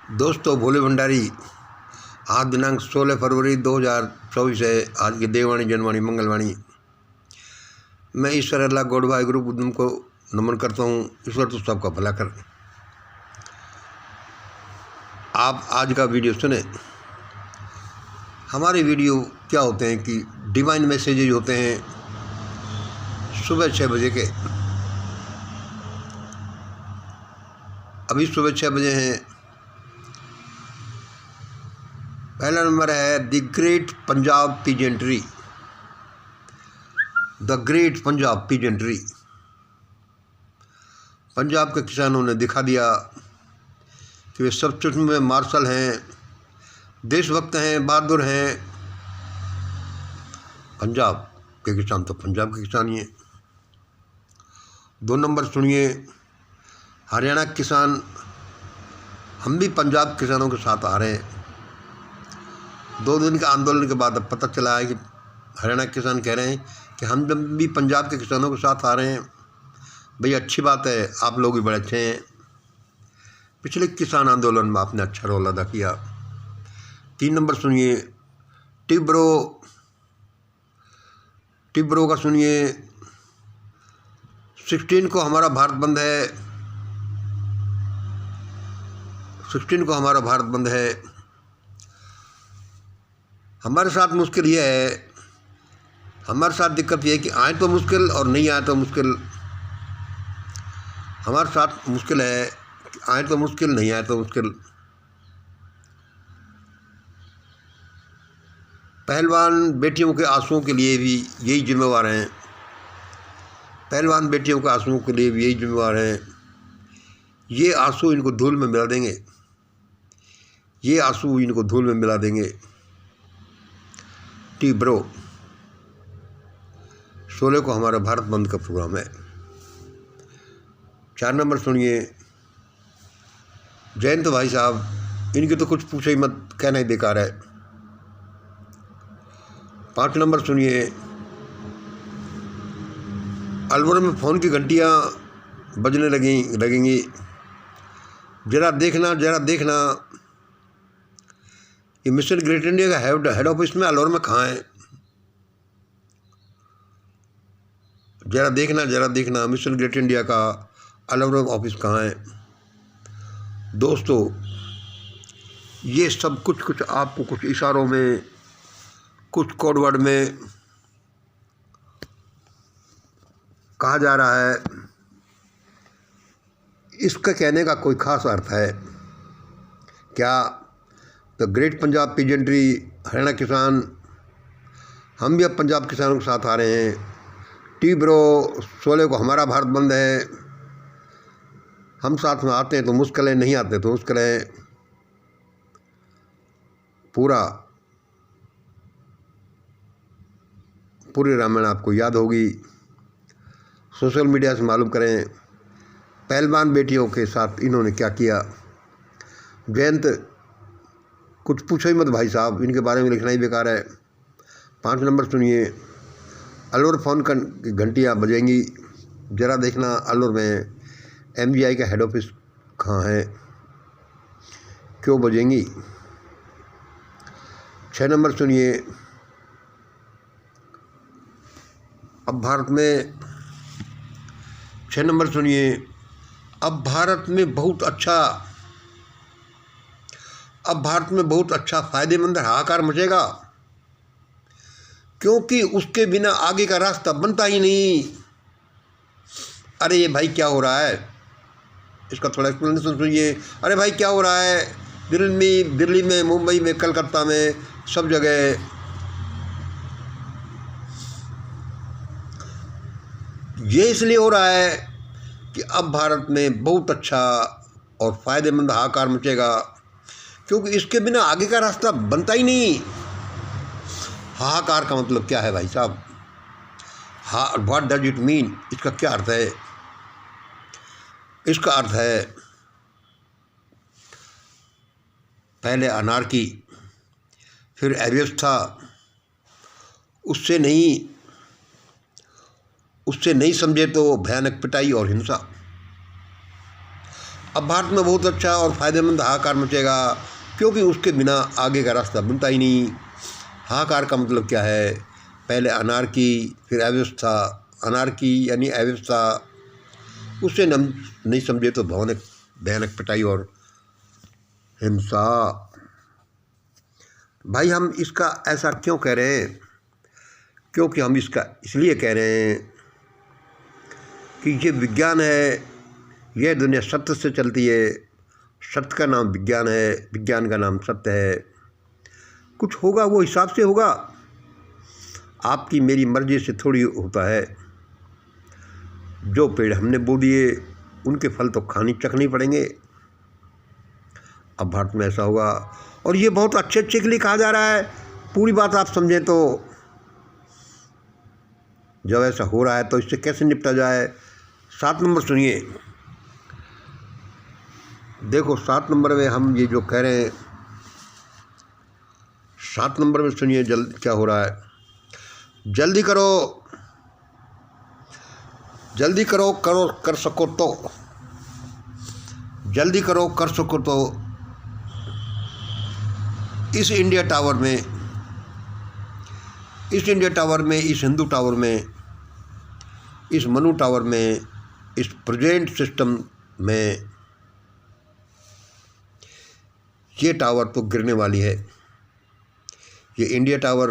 दोस्तों, भोले भंडारी। आज दिनांक 16 फरवरी 2024 है। आज की देववाणी जनवाणी मंगलवाणी। मैं ईश्वर अल्लाह गौड़ भाई गुरु बुद्धम को नमन करता हूँ। ईश्वर तो सबका भला कर। आप आज का वीडियो सुने। हमारे वीडियो क्या होते हैं कि डिवाइन मैसेजेज होते हैं सुबह 6 बजे के। अभी सुबह 6 बजे हैं। पहला नंबर है the great Punjab peasantry. The great Punjab peasantry. Punjab के किसानों ने दिखा दिया कि वे सब कुछ में मार्शल हैं, देशभक्त हैं, बहादुर हैं। पंजाब के किसान तो पंजाब के किसान ही हैं। 2 नंबर सुनिए, हरियाणा के किसान, हम भी पंजाब किसानों के साथ आ रहे हैं। 2 दिन के आंदोलन के बाद अब पता चला है कि हरियाणा के किसान कह रहे हैं कि हम जब भी पंजाब के किसानों के साथ आ रहे हैं। भाई अच्छी बात है, आप लोग भी बड़े अच्छे हैं। पिछले किसान आंदोलन में आपने अच्छा रोल अदा किया। 3 नंबर सुनिए, टिब्रो का सुनिए। 16 को हमारा भारत बंद है। 16 को हमारा भारत बंद है। हमारे साथ मुश्किल ये है, हमारे साथ दिक्कत ये है कि आए तो मुश्किल और नहीं आए तो मुश्किल। हमारे साथ मुश्किल है कि आए तो मुश्किल, नहीं आए तो मुश्किल। पहलवान बेटियों के आंसुओं के लिए भी यही जिम्मेवार हैं। पहलवान बेटियों के आंसुओं के लिए भी यही जिम्मेवार हैं। ये आंसू इनको धूल में मिला देंगे। ये आंसू इनको धूल में मिला देंगे। टिब्रो 16 को हमारा भारत बंद का प्रोग्राम है। 4 नंबर सुनिए, जयंत भाई साहब, इनकी तो कुछ पूछे ही मत, कहना ही बेकार है। 5 नंबर सुनिए, अलवर में फ़ोन की घंटियाँ बजने लगेंगी। जरा देखना ये मिशन ग्रेट इंडिया का हेड ऑफिस में अलवर में कहाँ है। जरा देखना मिशन ग्रेट इंडिया का अलवर ऑफिस कहाँ है। दोस्तों, ये सब कुछ आपको कुछ इशारों में, कुछ कोड वर्ड में कहा जा रहा है। इसका कहने का कोई खास अर्थ है क्या? The great Punjab peasantry, Haryana किसान, हम भी अब पंजाब किसानों के साथ आ रहे हैं। टिब्रो 16 को हमारा भारत बंद है। हम साथ में आते हैं तो मुश्किल है, नहीं आते तो मुश्किल है। पूरी रामायण आपको याद होगी। सोशल मीडिया से मालूम करें पहलवान बेटियों के साथ इन्होंने क्या किया। जयंत, कुछ पूछो ही मत भाई साहब, इनके बारे में लिखना ही बेकार है। 5 नंबर सुनिए, अलवर फ़ोन की घंटियाँ बजेंगी। जरा देखना अलवर में MGI का हेड ऑफिस कहाँ है, क्यों बजेंगी। 6 नंबर सुनिए, अब भारत में 6 नंबर सुनिए, अब भारत में बहुत अच्छा फ़ायदेमंद हाहाकार मचेगा, क्योंकि उसके बिना आगे का रास्ता बनता ही नहीं। अरे ये भाई क्या हो रहा है, इसका थोड़ा एक्सप्लेनेशन सुनिए। अरे भाई क्या हो रहा है, दिल्ली में, मुंबई में, कलकत्ता में, सब जगह ये इसलिए हो रहा है कि अब भारत में बहुत अच्छा और फ़ायदेमंद हाहाकार मचेगा, क्योंकि इसके बिना आगे का रास्ता बनता ही नहीं। हाहाकार का मतलब क्या है भाई साहब? What does it mean? इसका क्या अर्थ है? इसका अर्थ है पहले अनार्की, फिर अव्यवस्था, उससे नहीं समझे तो भयानक पिटाई और हिंसा। अब भारत में बहुत अच्छा और फ़ायदेमंद हाहाकार मचेगा, क्योंकि उसके बिना आगे का रास्ता बनता ही नहीं। हाहाकार का मतलब क्या है? पहले अनारकी, फिर अव्यवस्था। अनारकी यानी अव्यवस्था, उससे हम नहीं समझे तो भयानक पिटाई और हिंसा। भाई हम इसका ऐसा क्यों कह रहे हैं? क्योंकि हम इसका इसलिए कह रहे हैं कि ये विज्ञान है, यह दुनिया सत्य से चलती है। सत्य का नाम विज्ञान है, विज्ञान का नाम सत्य है। कुछ होगा वो हिसाब से होगा, आपकी मेरी मर्जी से थोड़ी होता है। जो पेड़ हमने बो दिए उनके फल तो चखने पड़ेंगे। अब भारत में ऐसा होगा, और ये बहुत अच्छे के लिए कहा जा रहा है। पूरी बात आप समझें तो जब ऐसा हो रहा है तो इससे कैसे निपटा जाए। 7 नंबर सुनिए। देखो 7 नंबर में हम ये जो कह रहे हैं, 7 नंबर में सुनिए क्या हो रहा है। जल्दी करो, जल्दी करो, कर सको तो, जल्दी करो, कर सको तो इस इंडिया टावर में, इस इंडिया टावर में, इस हिंदू टावर में, इस मनु टावर में, इस प्रेजेंट सिस्टम में ये टावर तो गिरने वाली है। ये इंडिया टावर,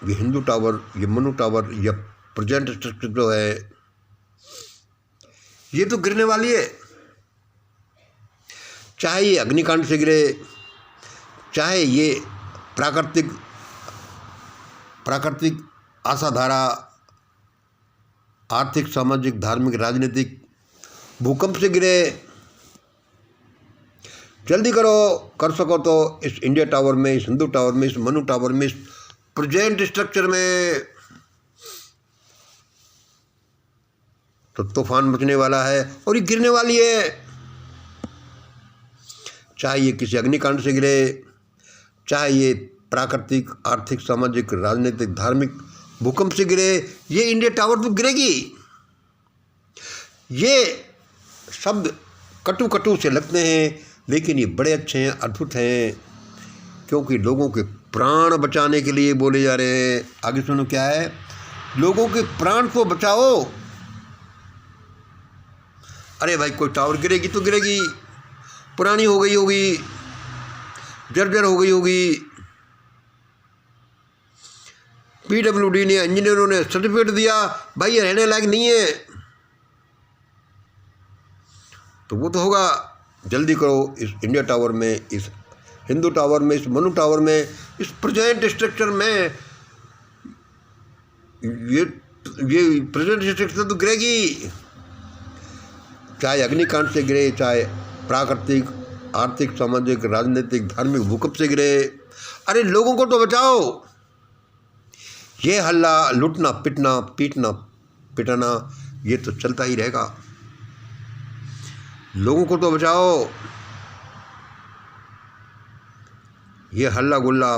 ये हिंदू टावर, ये मनु टावर, ये प्रेजेंट स्ट्रक्चर जो है ये तो गिरने वाली है। चाहे ये अग्निकांड से गिरे, चाहे ये प्राकृतिक आशाधारा, आर्थिक, सामाजिक, धार्मिक, राजनीतिक भूकंप से गिरे। जल्दी करो, कर सको तो इस इंडिया टावर में, इस हिंदू टावर में, इस मनु टावर में, इस प्रेजेंट स्ट्रक्चर में तो तूफान मचने वाला है और ये गिरने वाली है। चाहे ये किसी अग्निकांड से गिरे, चाहे ये प्राकृतिक, आर्थिक, सामाजिक, राजनीतिक, धार्मिक भूकंप से गिरे, ये इंडिया टावर तो गिरेगी। ये शब्द कटु से लगते हैं, लेकिन ये बड़े अच्छे हैं, अद्भुत हैं, क्योंकि लोगों के प्राण बचाने के लिए बोले जा रहे हैं। आगे सुनो क्या है। लोगों के प्राण को बचाओ। अरे भाई, कोई टावर गिरेगी तो गिरेगी, पुरानी हो गई होगी, जर्जर हो गई होगी, PWD ने, इंजीनियरों ने सर्टिफिकेट दिया, भाई ये रहने लायक नहीं है, तो वो तो होगा। जल्दी करो, इस इंडिया टावर में, इस हिंदू टावर में, इस मनु टावर में, इस प्रेजेंट स्ट्रक्चर में, ये प्रेजेंट स्ट्रक्चर तो गिरेगी। चाहे अग्निकांड से गिरे, चाहे प्राकृतिक, आर्थिक, सामाजिक, राजनीतिक, धार्मिक भूकंप से गिरे। अरे लोगों को तो बचाओ। ये हल्ला, लूटना, पिटना, पीटना, पिटाना, ये तो चलता ही रहेगा। लोगों को तो बचाओ। ये हल्ला गुल्ला,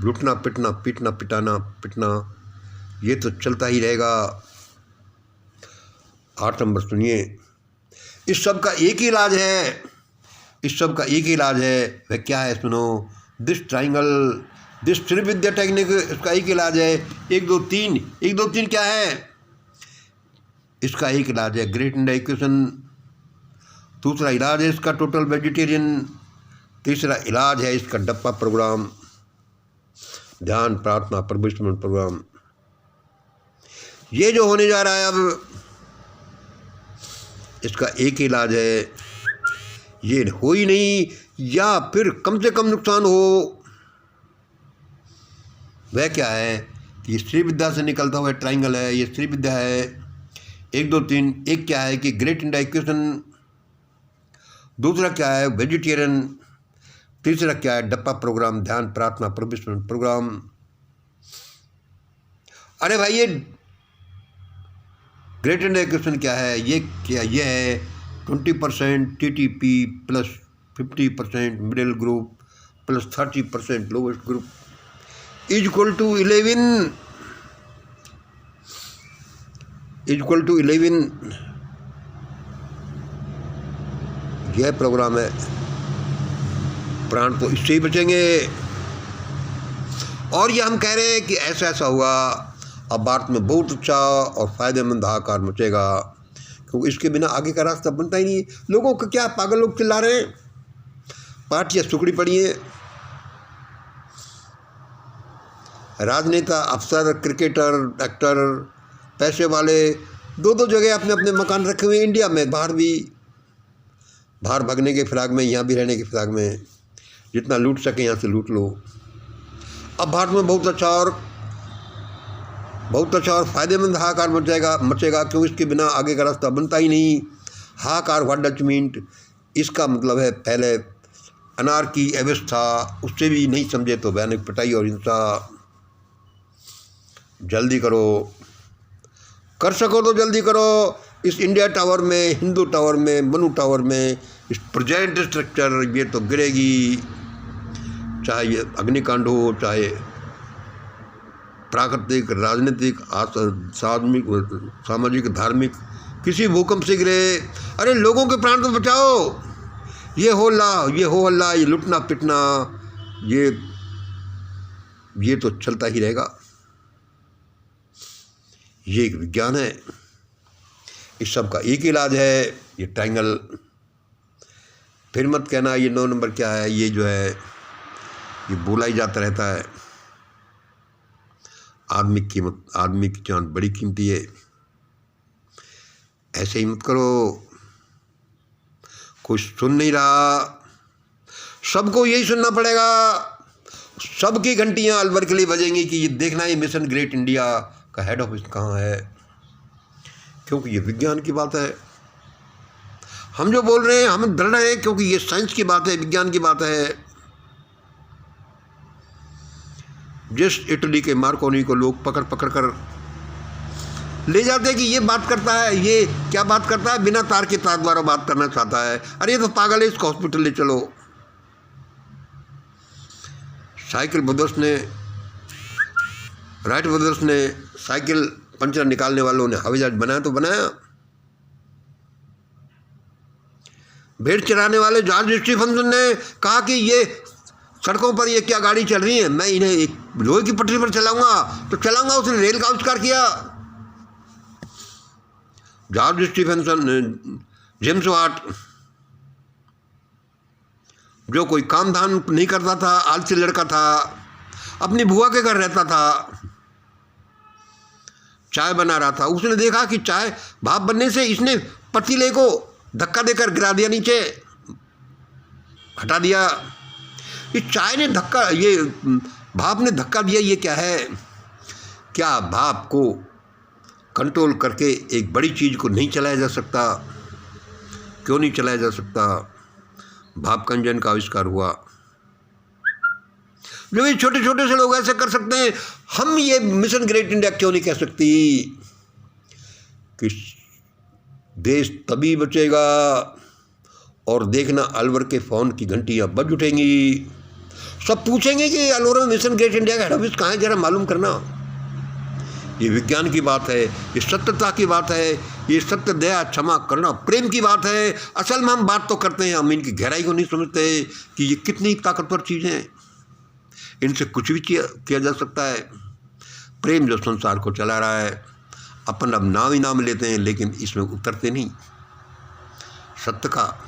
लूटना, पिटना, पीटना, पिटना, ये तो चलता ही रहेगा। 8 नंबर सुनिए। इस सब का एक ही इलाज है, इस सब का एक ही इलाज है। वह क्या है? सुनो। दिस ट्राइंगल, दिस त्रिविद्या टेक्निक, इसका एक इलाज है। 1 2 3, 1 2 3 क्या है? इसका एक इलाज है ग्रेट इंडिया इक्वेशन। दूसरा इलाज है इसका टोटल वेजिटेरियन। तीसरा इलाज है इसका डप्पा प्रोग्राम, ध्यान, प्रार्थना, प्रविष्टमन प्रोग्राम। ये जो होने जा रहा है अब, इसका एक ही इलाज है। ये हो ही नहीं, या फिर कम से कम नुकसान हो। वह क्या है कि ये श्री विद्या से निकलता हुआ ट्राइंगल है, ये श्री विद्या है। 1 2 3। एक क्या है कि ग्रेट इंडिया इक्वेशन, दूसरा क्या है वेजिटेरियन, तीसरा क्या है डप्पा प्रोग्राम, ध्यान, प्रार्थना, प्रविष्टमन प्रोग्राम। अरे भाई, ये ग्रेट इंडिया इक्वेशन क्या है? ये क्या? ये है 20% TTP plus 50% middle group plus 30% lowest group is equal to 11, यह प्रोग्राम है, प्राण तो इससे ही बचेंगे। और ये हम कह रहे हैं कि ऐसा ऐसा हुआ, अब भारत में बहुत अच्छा और फ़ायदेमंद हाहाकार मचेगा, क्योंकि इसके बिना आगे का रास्ता बनता ही नहीं। लोगों को क्या, पागल लोग चिल्ला रहे हैं, पार्टियाँ सुखड़ी पड़ी हैं, राजनेता, अफसर, क्रिकेटर, एक्टर, पैसे वाले दो दो जगह अपने अपने मकान रखे हुए हैं इंडिया में, बाहर भी, बाहर भागने के फिराक में, यहाँ भी रहने के फिराक में, जितना लूट सके यहाँ से लूट लो। अब भारत में बहुत अच्छा और फ़ायदेमंद हाहाकार मचेगा, क्योंकि इसके बिना आगे का रास्ता बनता ही नहीं। हाहाकार व्हाट डज मीन, इसका मतलब है पहले अनारकी, अव्यवस्था, उससे भी नहीं समझे तो भयानक पिटाई और हिंसा। जल्दी करो, कर सको तो जल्दी करो। इस इंडिया टावर में, हिंदू टावर में, मनु टावर में, इस प्रेजेंट स्ट्रक्चर ये तो गिरेगी, चाहे ये अग्निकांड हो, चाहे प्राकृतिक, राजनीतिक, सामाजिक, धार्मिक, किसी भूकंप से गिरे। अरे लोगों के प्राण तो बचाओ। ये हो हल्ला, ये लुटना पिटना, ये तो चलता ही रहेगा। ये एक विज्ञान है, इस सब का एक इलाज है, ये ट्रायंगल। फिर मत कहना ये 9 नंबर क्या है, ये जो है ये बोला ही जाता रहता है। आदमी की जान बड़ी कीमती है, ऐसे ही मत करो। कोई सुन नहीं रहा, सबको यही सुनना पड़ेगा, सबकी घंटियां अलवर के लिए बजेंगी कि ये देखना, ये मिशन ग्रेट इंडिया का हेड ऑफिस कहाँ है, क्योंकि ये विज्ञान की बात है। हम जो बोल रहे हैं हम डर रहे हैं, क्योंकि ये साइंस की बात है, विज्ञान की बात है। जिस इटली के मार्कोनी को लोग पकड़ कर ले जाते हैं कि ये बात करता है, ये क्या बात करता है, बिना तार के तार द्वारा बात करना चाहता है। अरे ये तो पागल है, इसको हॉस्पिटल ले चलो। साइकिल ब्रदर्स ने, राइट ब्रदर्स ने साइकिल पंचर निकालने वालों ने हवाई जहाज बनाया तो बनाया। भेड़ चराने वाले जॉर्ज स्टीफनसन ने कहा कि ये सड़कों पर ये क्या गाड़ी चल रही है, मैं इन्हें एक लोहे की पटरी पर चलाऊंगा, उसने रेल का आविष्कार किया। जॉर्ज स्टीफनसन, जेम्स वाट, जो कोई काम धाम नहीं करता था, आलसी लड़का था, अपनी बुआ के घर रहता था, चाय बना रहा था। उसने देखा कि चाय भाप बनने से, इसने पतीले को धक्का देकर गिरा दिया, नीचे हटा दिया। इस चाय ने धक्का, ये भाप ने धक्का दिया, ये क्या है? क्या भाप को कंट्रोल करके एक बड़ी चीज़ को नहीं चलाया जा सकता? क्यों नहीं चलाया जा सकता? भाप का इंजन का आविष्कार हुआ। जो ये छोटे छोटे से लोग ऐसे कर सकते हैं, हम ये मिशन ग्रेट इंडिया क्यों नहीं कह सकती कि देश तभी बचेगा। और देखना, अलवर के फ़ोन की घंटियाँ बज उठेंगी, सब पूछेंगे कि अलवर में मिशन ग्रेट इंडिया का हेड ऑफिस कहाँ है, जरा मालूम करना। ये विज्ञान की बात है, ये सत्यता की बात है, ये सत्य, दया, क्षमा, करुणा, प्रेम की बात है। असल में हम बात तो करते हैं, हम इनकी गहराई को नहीं समझते कि ये कितनी ताकतवर चीज़ें हैं, इनसे कुछ भी किया जा सकता है। प्रेम जो संसार को चला रहा है, अपन अब नाम ही नाम लेते हैं, लेकिन इसमें उतरते नहीं सत्य का।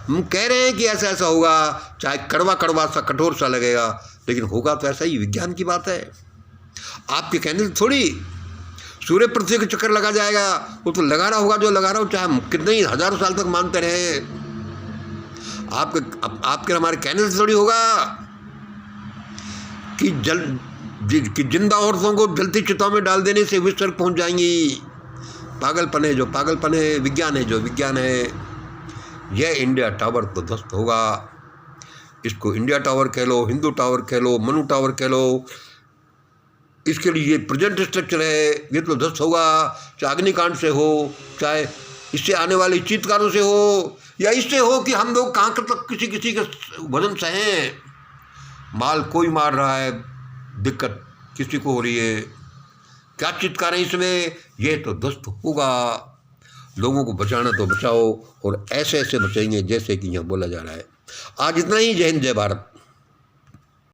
हम कह रहे हैं कि ऐसा ऐसा होगा, चाहे कड़वा कड़वा सा, कठोर सा लगेगा, लेकिन होगा तो ऐसा ही। विज्ञान की बात है, आपके कहने से थोड़ी सूर्य पृथ्वी के चक्कर लगा जाएगा। वो तो लगा रहा होगा जो लगा रहा हो, चाहे हम कितने ही हजारों साल तक मानते रहे। आपके हमारे कहने से थोड़ी होगा कि जिंदा औरतों को जलती चिताओं में डाल देने से विश्व तक पहुँच जाएंगी। पागलपन है जो पागलपन है, विज्ञान है जो विज्ञान है। यह इंडिया टावर तो ध्वस्त होगा। इसको इंडिया टावर कह लो, हिंदू टावर कह लो, मनु टावर कह लो, इसके लिए ये प्रेजेंट स्ट्रक्चर है, ये तो ध्वस्त होगा। चाहे अग्निकांड से हो, चाहे इससे आने वाली चीत्कारों से हो, या इससे हो कि हम लोग कहाँ तक किसी के वजन सहें। माल कोई मार रहा है, दिक्कत किसी को हो रही है, क्या चित्कारें इसमें, ये तो ध्वस्त होगा। लोगों को बचाना तो बचाओ, और ऐसे ऐसे बचाएंगे जैसे कि यहाँ बोला जा रहा है। आज इतना ही। जय हिंद, जय भारत।